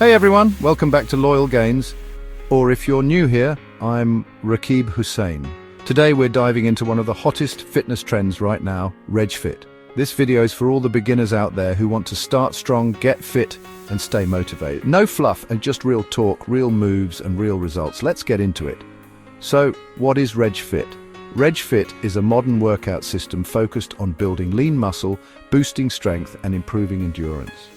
Hey everyone, welcome back to Loyal Gains. Or if you're new here, I'm Rakib Hussain. Today we're diving into one of the hottest fitness trends right now, Redge Fit. This video is for all the beginners out there who want to start strong, get fit, and stay motivated. No fluff and just real talk, real moves, and real results. Let's get into it. So, what is Redge Fit? Redge Fit is a modern workout system focused on building lean muscle, boosting strength, and improving endurance.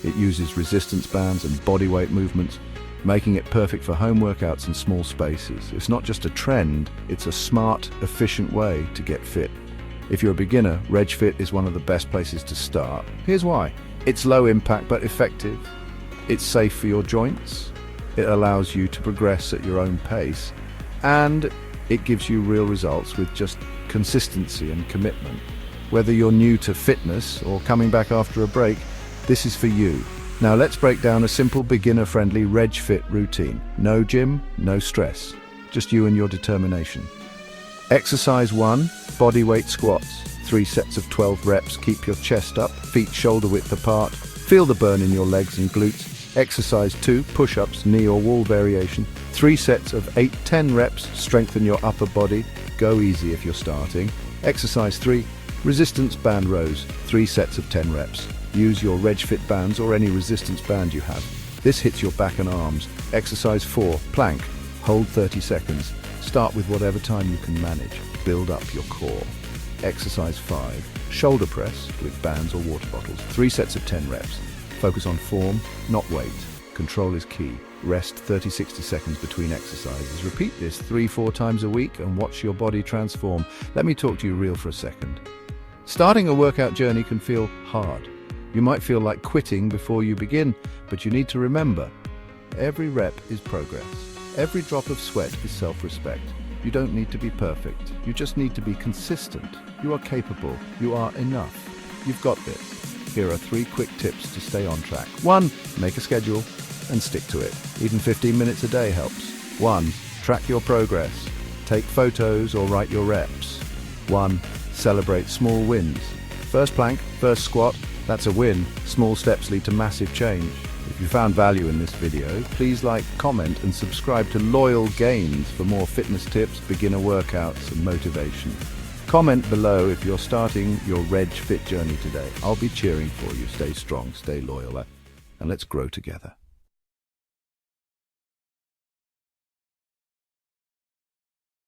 It uses resistance bands and bodyweight movements, making it perfect for home workouts in small spaces. It's not just a trend, it's a smart, efficient way to get fit. If you're a beginner, Redge Fit is one of the best places to start. Here's why. It's low impact but effective. It's safe for your joints. It allows you to progress at your own pace. And it gives you real results with just consistency and commitment. Whether you're new to fitness or coming back after a break, this is for you. Now let's break down a simple beginner-friendly Redge Fit routine. No gym, no stress. Just you and your determination. Exercise 1, bodyweight squats. 3 sets of 12 reps. Keep your chest up, feet shoulder width apart. Feel the burn in your legs and glutes. Exercise 2, push-ups, knee or wall variation. 3 sets of 8-10 reps. Strengthen your upper body. Go easy if you're starting. Exercise 3, resistance band rows. 3 sets of 10 reps. Use your Redge Fit bands or any resistance band you have. This hits your back and arms. Exercise 4, plank. Hold 30 seconds. Start with whatever time you can manage. Build up your core. Exercise 5, shoulder press with bands or water bottles. 3 sets of 10 reps. Focus on form, not weight. Control is key. Rest 30-60 seconds between exercises. Repeat this 3-4 times a week and watch your body transform. Let me talk to you real for a second. Starting a workout journey can feel hard. You might feel like quitting before you begin, but you need to remember, every rep is progress. Every drop of sweat is self-respect. You don't need to be perfect. You just need to be consistent. You are capable. You are enough. You've got this. Here are 3 quick tips to stay on track. 1. Make a schedule and stick to it. Even 15 minutes a day helps. 1. Track your progress. Take photos or write your reps. 1. Celebrate small wins. First plank, first squat. That's a win. Small steps lead to massive change. If you found value in this video, please like, comment, and subscribe to Loyal Gains for more fitness tips, beginner workouts, and motivation. Comment below if you're starting your Redge Fit journey today. I'll be cheering for you. Stay strong, stay loyal, and let's grow together.